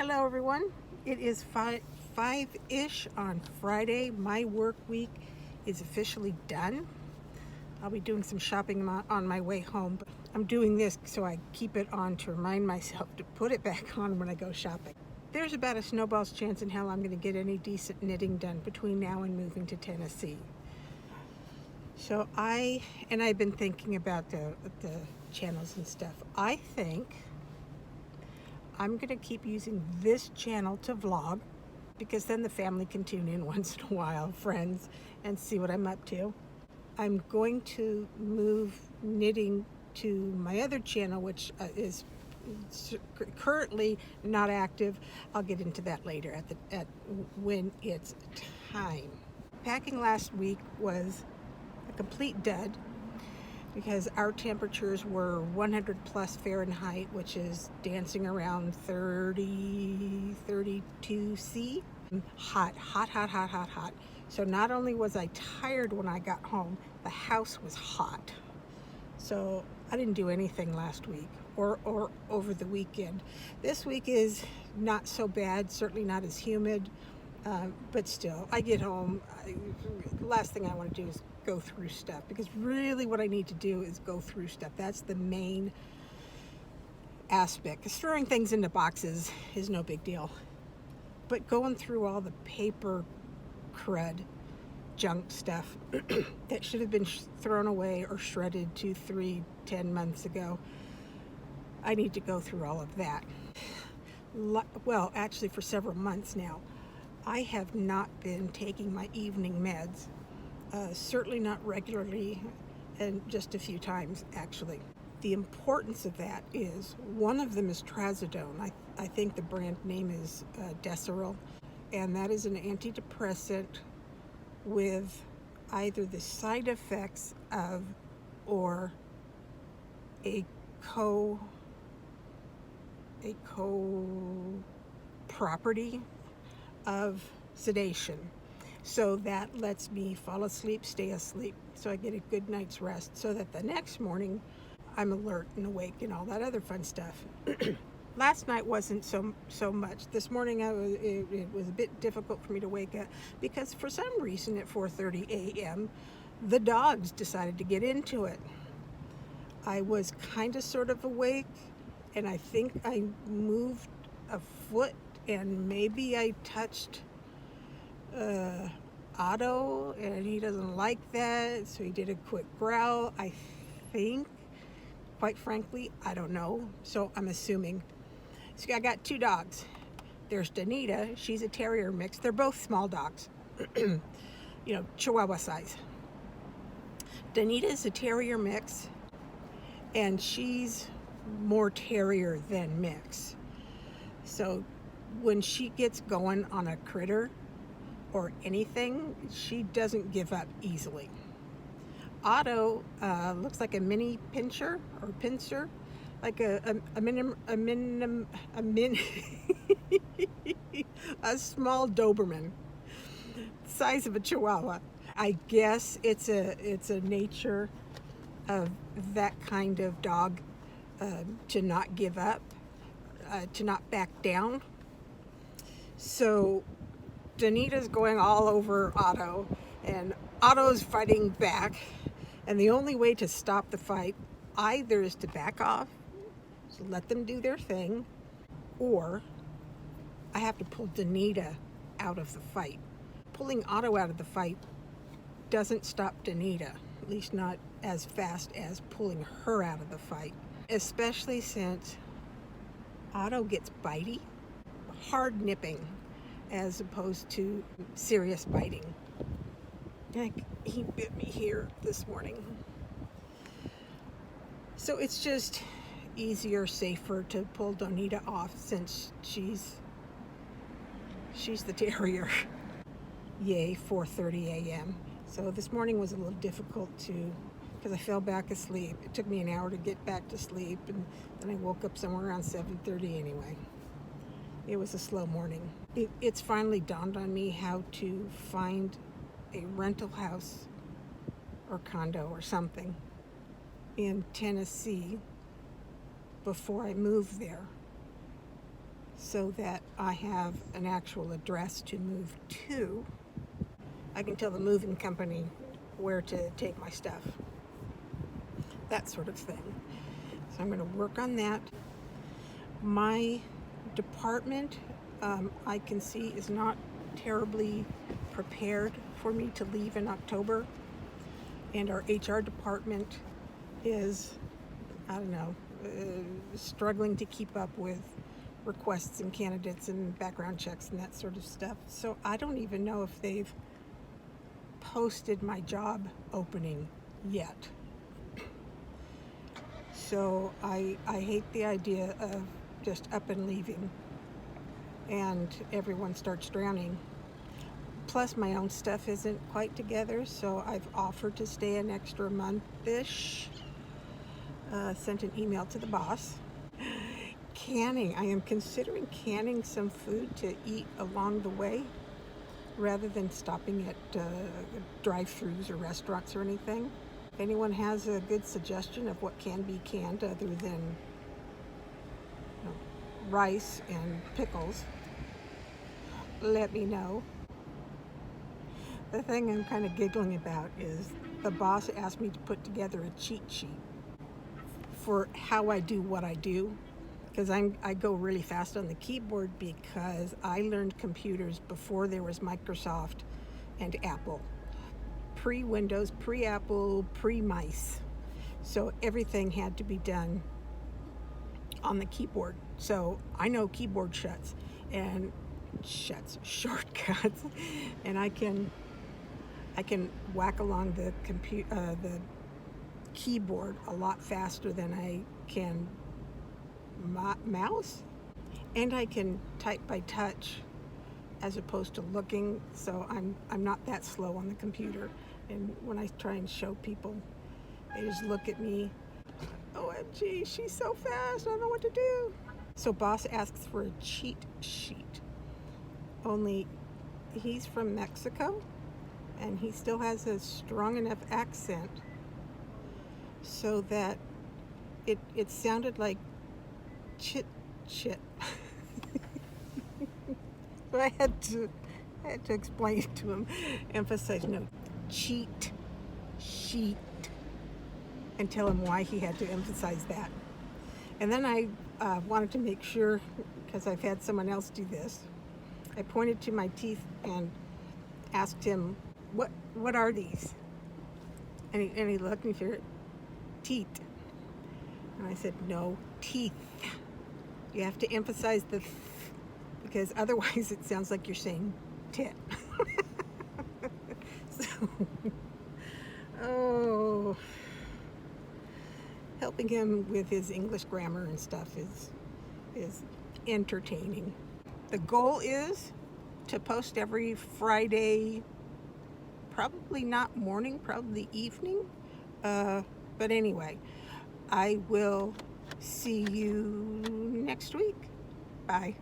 Hello everyone. It is 5-ish on Friday. My work week is officially done. I'll be doing some shopping on my way home, but I'm doing this so I keep it on to remind myself to put it back on when I go shopping. There's about a snowball's chance in hell I'm going to get any decent knitting done between now and moving to Tennessee. So I've been thinking about the channels and stuff. I think I'm going to keep using this channel to vlog because then the family can tune in once in a while, friends, and see what I'm up to. I'm going to move knitting to my other channel, which is currently not active. I'll get into that later at when it's time. Packing last week was a complete dud because our temperatures were 100 plus Fahrenheit, which is dancing around 32 C. Hot. So not only was I tired when I got home, the house was hot. So I didn't do anything last week or over the weekend. This week is not so bad, certainly not as humid, but still, I get home, the last thing I want to do is go through stuff, because really what I need to do is go through stuff. That's the main aspect. Throwing things into boxes is no big deal, but going through all the paper crud junk stuff that should have been thrown away or shredded 10 months ago, I need to go through all of that. Well, actually for several months now, I have not been taking my evening meds, certainly not regularly, and just a few times actually. The importance of that is, one of them is trazodone. I think the brand name is Deseryl, and that is an antidepressant with either the side effects of or a property of sedation. So that lets me fall asleep, stay asleep, so I get a good night's rest, so that the next morning I'm alert and awake and all that other fun stuff. Last night wasn't so much. This morning it was a bit difficult for me to wake up because for some reason at 4:30 a.m. the dogs decided to get into it. I was kind of sort of awake, and I think I moved a foot and maybe I touched Otto, and he doesn't like that, so he did a quick growl, I think. Quite frankly, I don't know, so I'm assuming. So I got two dogs. There's Danita, she's a terrier mix. They're both small dogs, Chihuahua size. Danita's a terrier mix, and she's more terrier than mix. So when she gets going on a critter or anything, she doesn't give up easily. Otto looks like a mini pincher, like a small Doberman, size of a Chihuahua. I guess it's a nature of that kind of dog, to not give up, to not back down. So Danita's going all over Otto, and Otto's fighting back, and the only way to stop the fight either is to back off, so let them do their thing, or I have to pull Danita out of the fight. Pulling Otto out of the fight doesn't stop Danita, at least not as fast as pulling her out of the fight, especially since Otto gets bitey, hard nipping, as opposed to serious biting. Like, he bit me here this morning. So it's just easier, safer to pull Donita off, since she's the terrier. Yay, 4:30 a.m. So this morning was a little difficult because I fell back asleep. It took me an hour to get back to sleep, and then I woke up somewhere around 7:30 anyway. It was a slow morning. It's finally dawned on me how to find a rental house or condo or something in Tennessee before I move there. so that I have an actual address to move to. I can tell the moving company where to take my stuff, that sort of thing. So I'm going to work on that. My department, I can see, is not terribly prepared for me to leave in October. And our HR department is, I don't know, struggling to keep up with requests and candidates and background checks and that sort of stuff. So I don't even know if they've posted my job opening yet. So I hate the idea of just up and leaving and everyone starts drowning. Plus my own stuff isn't quite together, so I've offered to stay an extra month-ish. Sent an email to the boss. Canning. I am considering canning some food to eat along the way rather than stopping at drive-thrus or restaurants or anything. If anyone has a good suggestion of what can be canned other than rice and pickles, let me know. The thing I'm kind of giggling about is the boss asked me to put together a cheat sheet for how I do what I do, because I go really fast on the keyboard because I learned computers before there was Microsoft and Apple. Pre-Windows, pre-Apple, pre-mice. So everything had to be done on the keyboard. So I know keyboard shortcuts, and I can whack along the keyboard a lot faster than I can mouse, and I can type by touch as opposed to looking. So I'm not that slow on the computer. And when I try and show people, they just look at me. OMG, she's so fast, I don't know what to do. So boss asks for a cheat sheet. Only he's from Mexico, and he still has a strong enough accent so that it sounded like chit. But I had to explain it to him, emphasize no, cheat sheet, and tell him why he had to emphasize that. And then I wanted to make sure, because I've had someone else do this, I pointed to my teeth and asked him, what are these? And he looked and he said, teeth. And I said, no, teeth. You have to emphasize the because otherwise it sounds like you're saying tit. So, helping him with his English grammar and stuff is entertaining. The goal is to post every Friday, probably not morning, probably evening. But anyway, I will see you next week. Bye.